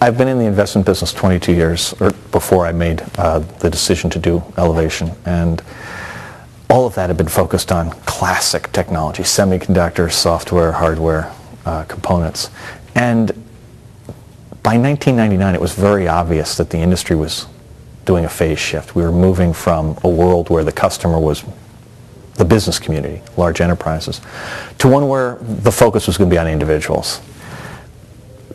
I've been in the investment business 22 years, or before I made the decision to do Elevation, and all of that had been focused on classic technology, semiconductors, software, hardware, components. And by 1999, it was very obvious that the industry was doing a phase shift. We were moving from a world where the customer was the business community, large enterprises, to one where the focus was going to be on individuals.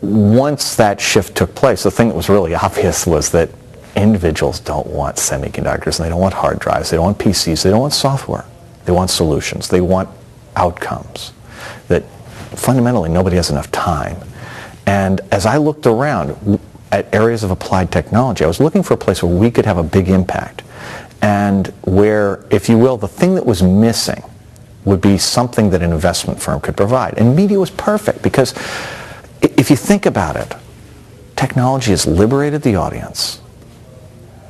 Once that shift took place, the thing that was really obvious was that individuals don't want semiconductors, and they don't want hard drives, they don't want PCs, they don't want software. They want solutions, they want outcomes. That fundamentally nobody has enough time. And as I looked around at areas of applied technology, I was looking for a place where we could have a big impact, and where, if you will, the thing that was missing would be something that an investment firm could provide. And media was perfect, because if you think about it, technology has liberated the audience.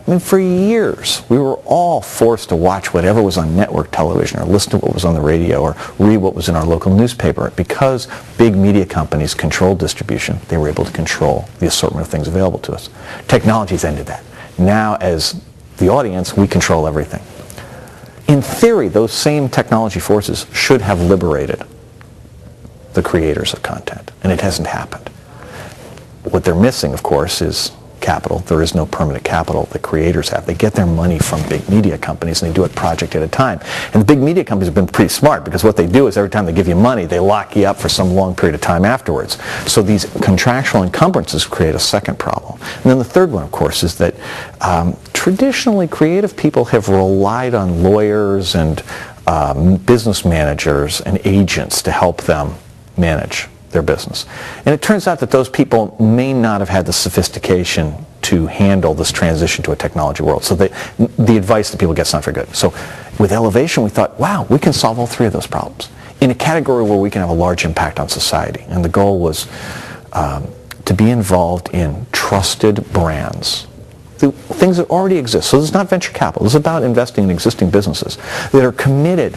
I mean, for years, we were all forced to watch whatever was on network television, or listen to what was on the radio, or read what was in our local newspaper. Because big media companies controlled distribution, they were able to control the assortment of things available to us. Technology's ended that. Now, as the audience, we control everything. In theory, those same technology forces should have liberated the creators of content, and it hasn't happened. What they're missing, of course, is capital. There is no permanent capital the creators have. They get their money from big media companies, and they do it project at a time. And the big media companies have been pretty smart, because what they do is every time they give you money, they lock you up for some long period of time afterwards. So these contractual encumbrances create a second problem. And then the third one, of course, is that traditionally creative people have relied on lawyers and business managers and agents to help them manage their business. And it turns out that those people may not have had the sophistication to handle this transition to a technology world. So the advice that people get is not very good. So with Elevation, we thought, wow, we can solve all three of those problems in a category where we can have a large impact on society. And the goal was to be involved in trusted brands, things that already exist. So this is not venture capital. This is about investing in existing businesses that are committed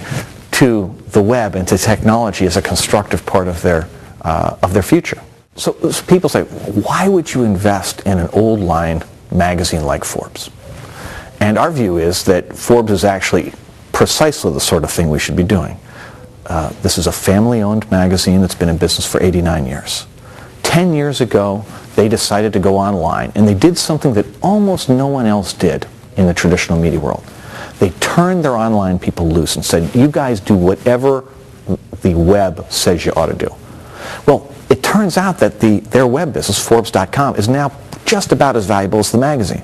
to the web and to technology as a constructive part of their future. So people say, why would you invest in an old line magazine like Forbes? And our view is that Forbes is actually precisely the sort of thing we should be doing. This is a family-owned magazine that's been in business for 89 years. 10 years ago, they decided to go online, and they did something that almost no one else did in the traditional media world. They turned their online people loose and said, you guys do whatever the web says you ought to do. Well, it turns out that their web business, Forbes.com, is now just about as valuable as the magazine.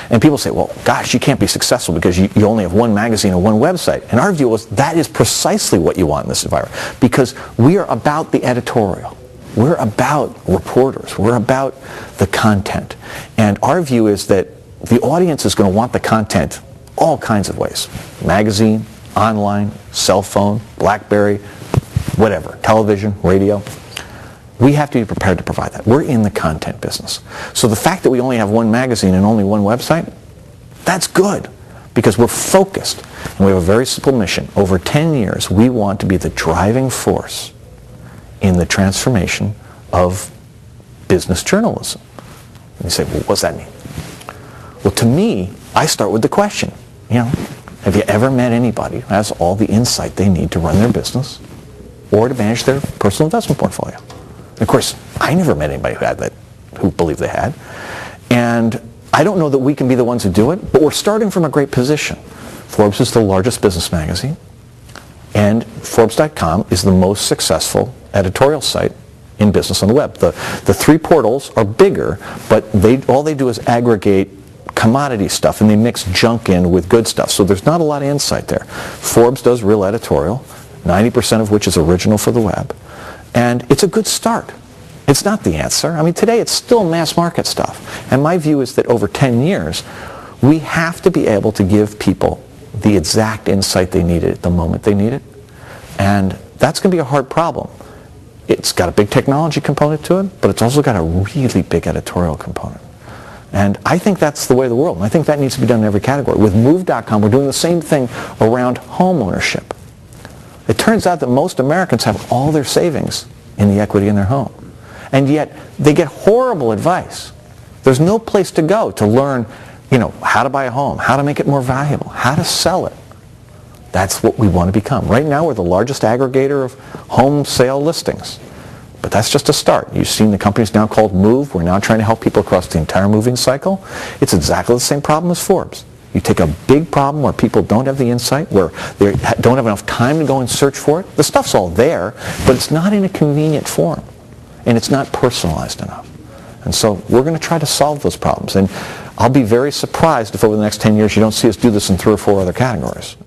And people say, well, gosh, you can't be successful because you only have one magazine or one website. And our view was that is precisely what you want in this environment, because we are about the editorial. We're about reporters. We're about the content. And our view is that the audience is going to want the content all kinds of ways. Magazine, online, cell phone, BlackBerry, whatever, television, radio. We have to be prepared to provide that. We're in the content business. So the fact that we only have one magazine and only one website, that's good, because we're focused. And we have a very simple mission. Over 10 years, we want to be the driving force in the transformation of business journalism. And you say, well, what does that mean? Well, to me, I start with the question, have you ever met anybody who has all the insight they need to run their business or to manage their personal investment portfolio? And of course, I never met anybody who had that, who believed they had. And I don't know that we can be the ones who do it, but we're starting from a great position. Forbes is the largest business magazine, and Forbes.com is the most successful editorial site in business on the web. The three portals are bigger, but all they do is aggregate commodity stuff, and they mix junk in with good stuff. So there's not a lot of insight there. Forbes does real editorial, 90% of which is original for the web. And it's a good start. It's not the answer. I mean, today it's still mass market stuff. And my view is that over 10 years, we have to be able to give people the exact insight they needed at the moment they need it. And that's going to be a hard problem. It's got a big technology component to it, but it's also got a really big editorial component. And I think that's the way of the world. And I think that needs to be done in every category. With Move.com, we're doing the same thing around home ownership. It turns out that most Americans have all their savings in the equity in their home. And yet they get horrible advice. There's no place to go to learn, how to buy a home, how to make it more valuable, how to sell it. That's what we want to become. Right now we're the largest aggregator of home sale listings. But that's just a start. You've seen the companies now called Move. We're now trying to help people across the entire moving cycle. It's exactly the same problem as Forbes. You take a big problem where people don't have the insight, where they don't have enough time to go and search for it. The stuff's all there, but it's not in a convenient form. And it's not personalized enough. And so we're going to try to solve those problems. And I'll be very surprised if over the next 10 years you don't see us do this in 3 or 4 other categories.